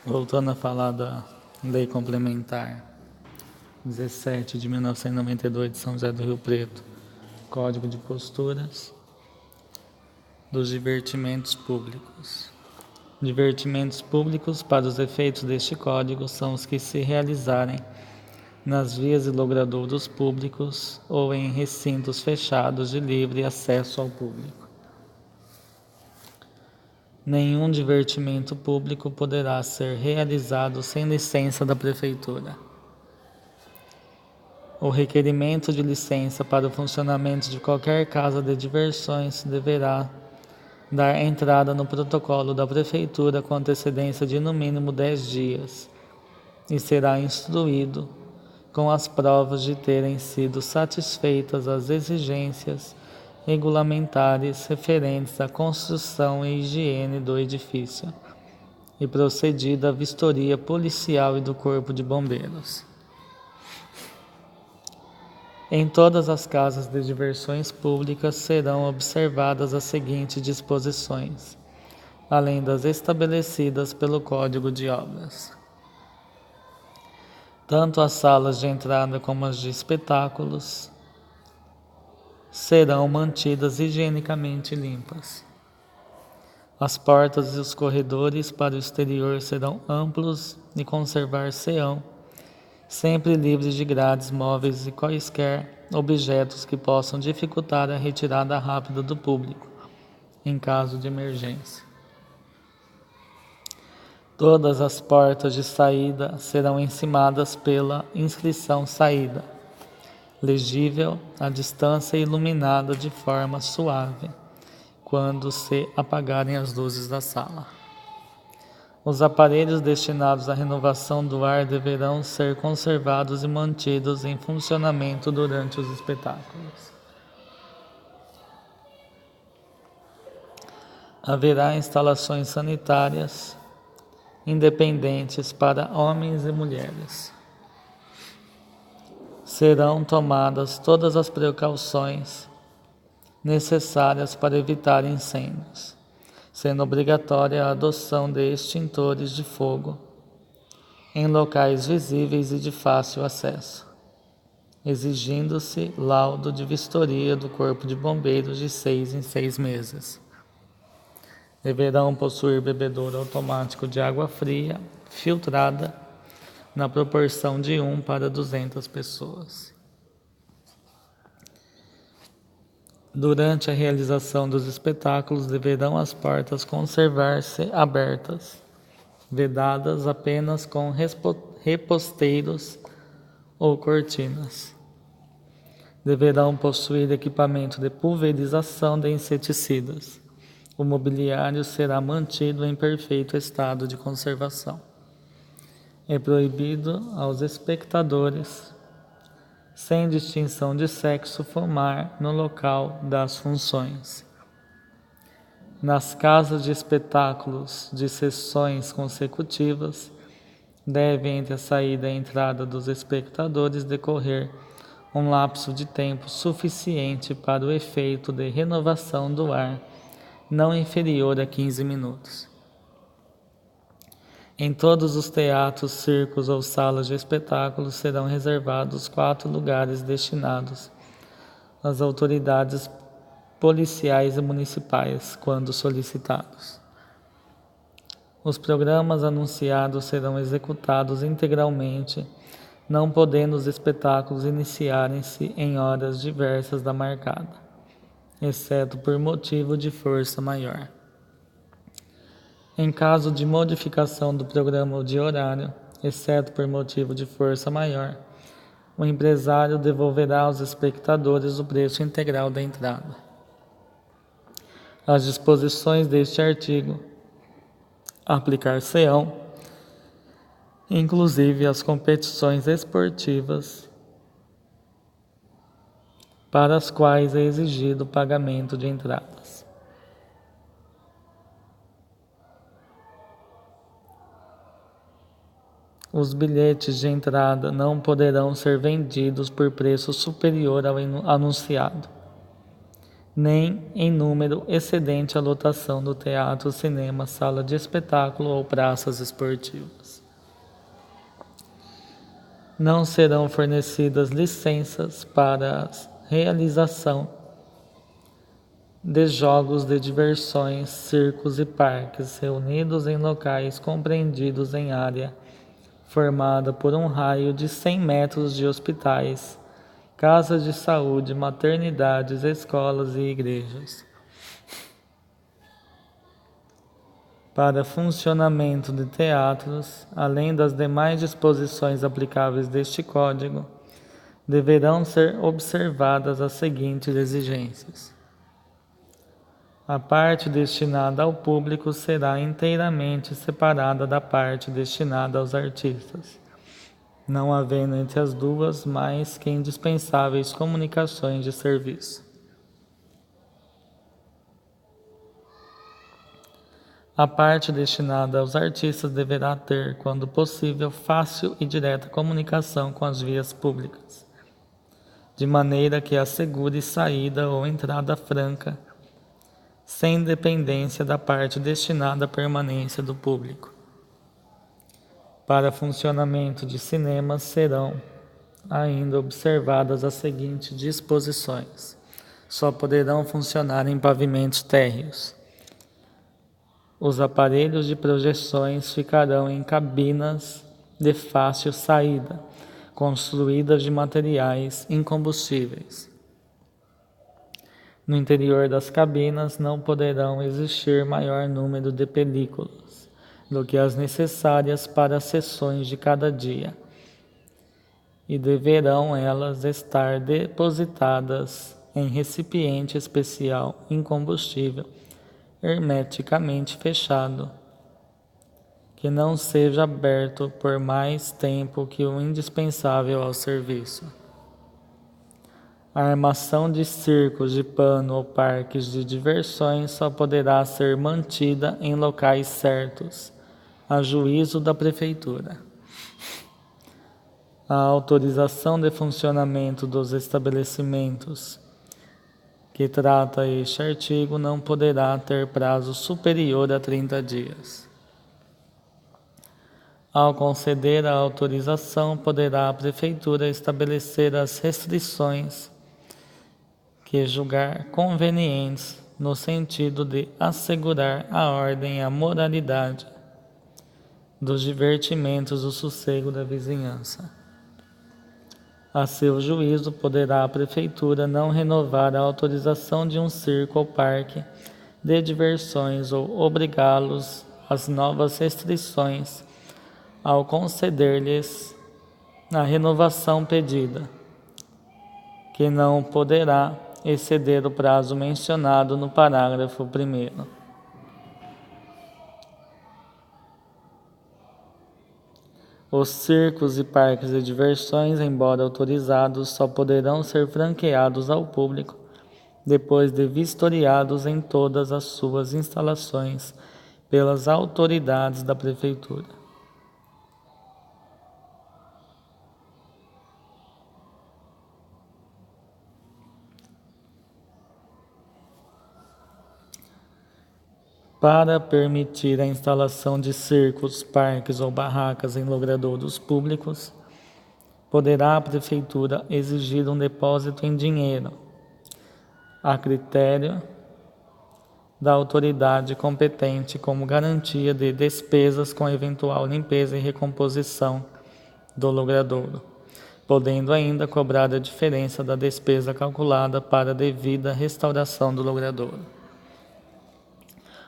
Voltando a falar da Lei Complementar 17 de 1992 de São José do Rio Preto, Código de Posturas dos divertimentos públicos. Divertimentos públicos, para os efeitos deste Código, são os que se realizarem nas vias e logradouros públicos ou em recintos fechados de livre acesso ao público. Nenhum divertimento público poderá ser realizado sem licença da Prefeitura. O requerimento de licença para o funcionamento de qualquer casa de diversões deverá dar entrada no protocolo da Prefeitura com antecedência de no mínimo 10 dias e será instruído com as provas de terem sido satisfeitas as exigências regulamentares referentes à construção e higiene do edifício e procedida a vistoria policial e do Corpo de Bombeiros. Em todas as casas de diversões públicas serão observadas as seguintes disposições, além das estabelecidas pelo Código de Obras. Tanto as salas de entrada como as de espetáculos serão mantidas higienicamente limpas. As portas e os corredores para o exterior serão amplos e conservar-se-ão sempre livres de grades móveis e quaisquer objetos que possam dificultar a retirada rápida do público, em caso de emergência. Todas as portas de saída serão encimadas pela inscrição saída, legível à distância e iluminada de forma suave, quando se apagarem as luzes da sala. Os aparelhos destinados à renovação do ar deverão ser conservados e mantidos em funcionamento durante os espetáculos. Haverá instalações sanitárias independentes para homens e mulheres. Serão tomadas todas as precauções necessárias para evitar incêndios, sendo obrigatória a adoção de extintores de fogo em locais visíveis e de fácil acesso, exigindo-se laudo de vistoria do Corpo de Bombeiros de 6 em 6 meses. Deverão possuir bebedouro automático de água fria, filtrada, na proporção de 1 para 200 pessoas. Durante a realização dos espetáculos, deverão as portas conservar-se abertas, vedadas apenas com reposteiros ou cortinas. Deverão possuir equipamento de pulverização de inseticidas. O mobiliário será mantido em perfeito estado de conservação. É proibido aos espectadores, sem distinção de sexo, fumar no local das funções. Nas casas de espetáculos de sessões consecutivas, deve entre a saída e a entrada dos espectadores decorrer um lapso de tempo suficiente para o efeito de renovação do ar, não inferior a 15 minutos. Em todos os teatros, circos ou salas de espetáculos serão reservados 4 lugares destinados às autoridades policiais e municipais, quando solicitados. Os programas anunciados serão executados integralmente, não podendo os espetáculos iniciarem-se em horas diversas da marcada, exceto por motivo de força maior. Em caso de modificação do programa ou de horário, exceto por motivo de força maior, o empresário devolverá aos espectadores o preço integral da entrada. As disposições deste artigo aplicar-se-ão, inclusive às competições esportivas para as quais é exigido o pagamento de entradas. Os bilhetes de entrada não poderão ser vendidos por preço superior ao anunciado, nem em número excedente a lotação do teatro, cinema, sala de espetáculo ou praças esportivas. Não serão fornecidas licenças para a realização de jogos de diversões, circos e parques reunidos em locais compreendidos em área formada por um raio de 100 metros de hospitais, casas de saúde, maternidades, escolas e igrejas. Para funcionamento de teatros, além das demais disposições aplicáveis deste Código, deverão ser observadas as seguintes exigências. A parte destinada ao público será inteiramente separada da parte destinada aos artistas, não havendo entre as duas mais que indispensáveis comunicações de serviço. A parte destinada aos artistas deverá ter, quando possível, fácil e direta comunicação com as vias públicas, de maneira que assegure saída ou entrada franca, sem dependência da parte destinada à permanência do público. Para funcionamento de cinemas serão ainda observadas as seguintes disposições. Só poderão funcionar em pavimentos térreos. Os aparelhos de projeções ficarão em cabinas de fácil saída, construídas de materiais incombustíveis. No interior das cabinas não poderão existir maior número de películas do que as necessárias para as sessões de cada dia, e deverão elas estar depositadas em recipiente especial incombustível, hermeticamente fechado, que não seja aberto por mais tempo que o indispensável ao serviço. A armação de circos de pano ou parques de diversões só poderá ser mantida em locais certos, a juízo da Prefeitura. A autorização de funcionamento dos estabelecimentos que trata este artigo não poderá ter prazo superior a 30 dias. Ao conceder a autorização, poderá a Prefeitura estabelecer as restrições que julgar convenientes no sentido de assegurar a ordem e a moralidade dos divertimentos e o sossego da vizinhança. A seu juízo, poderá a Prefeitura não renovar a autorização de um circo ou parque de diversões ou obrigá-los às novas restrições ao conceder-lhes a renovação pedida, que não poderá exceder o prazo mencionado no parágrafo 1º. Os circos e parques de diversões, embora autorizados, só poderão ser franqueados ao público depois de vistoriados em todas as suas instalações pelas autoridades da Prefeitura. Para permitir a instalação de circos, parques ou barracas em logradouros públicos, poderá a Prefeitura exigir um depósito em dinheiro, a critério da autoridade competente como garantia de despesas com eventual limpeza e recomposição do logradouro, podendo ainda cobrar a diferença da despesa calculada para a devida restauração do logradouro.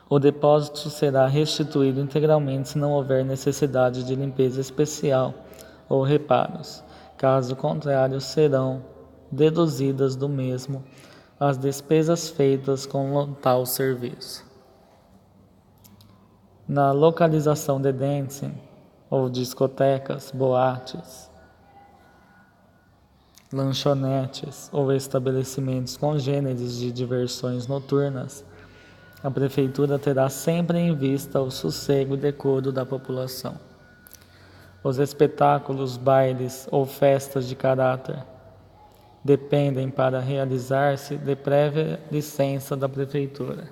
O depósito será restituído integralmente se não houver necessidade de limpeza especial ou reparos. Caso contrário, serão deduzidas do mesmo as despesas feitas com tal serviço. Na localização de dancing ou discotecas, boates, lanchonetes ou estabelecimentos congêneres de diversões noturnas, a Prefeitura terá sempre em vista o sossego e decoro da população. Os espetáculos, bailes ou festas de caráter dependem para realizar-se de prévia licença da Prefeitura.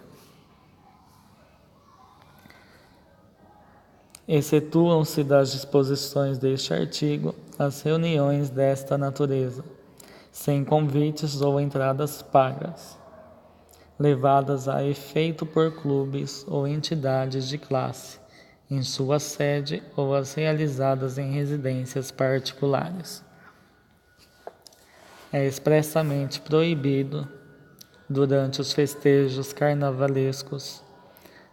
Excetuam-se das disposições deste artigo as reuniões desta natureza, sem convites ou entradas pagas, levadas a efeito por clubes ou entidades de classe, em sua sede ou as realizadas em residências particulares. É expressamente proibido, durante os festejos carnavalescos,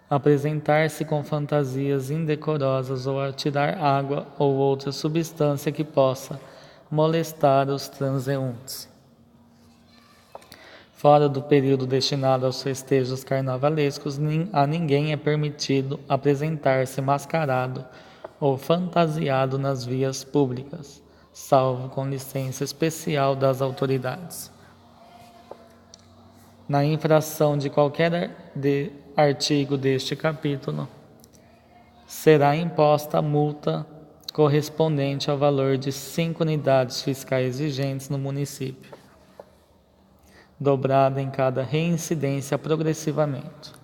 apresentar-se com fantasias indecorosas ou atirar água ou outra substância que possa molestar os transeuntes. Fora do período destinado aos festejos carnavalescos, a ninguém é permitido apresentar-se mascarado ou fantasiado nas vias públicas, salvo com licença especial das autoridades. Na infração de qualquer artigo deste capítulo, será imposta multa correspondente ao valor de 5 unidades fiscais vigentes no município, dobrada em cada reincidência progressivamente.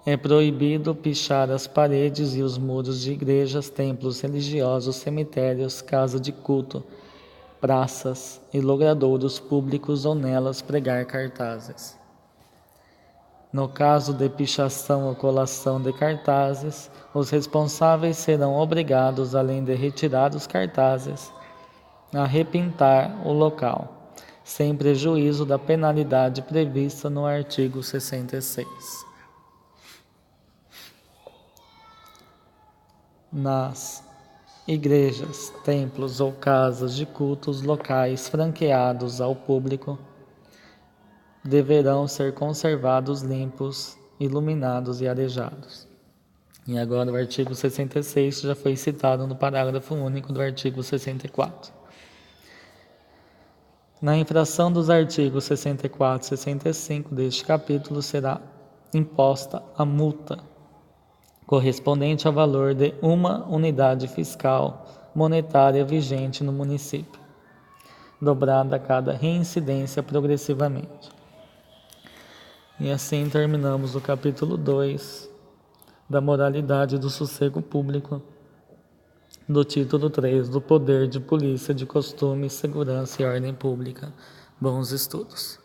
É proibido pichar as paredes e os muros de igrejas, templos religiosos, cemitérios, casas de culto, praças e logradouros públicos ou nelas pregar cartazes. No caso de pichação ou colação de cartazes, os responsáveis serão obrigados, além de retirar os cartazes, a repintar o local, sem prejuízo da penalidade prevista no artigo 66. Nas igrejas, templos ou casas de cultos locais franqueados ao público, deverão ser conservados limpos, iluminados e arejados. E agora o artigo 66 já foi citado no parágrafo único do artigo 64. Na infração dos artigos 64 e 65 deste capítulo será imposta a multa correspondente ao valor de 1 unidade fiscal monetária vigente no município, dobrada a cada reincidência progressivamente. E assim terminamos o capítulo 2 da moralidade do sossego público, do título 3 do poder de polícia de costume, segurança e ordem pública. Bons estudos.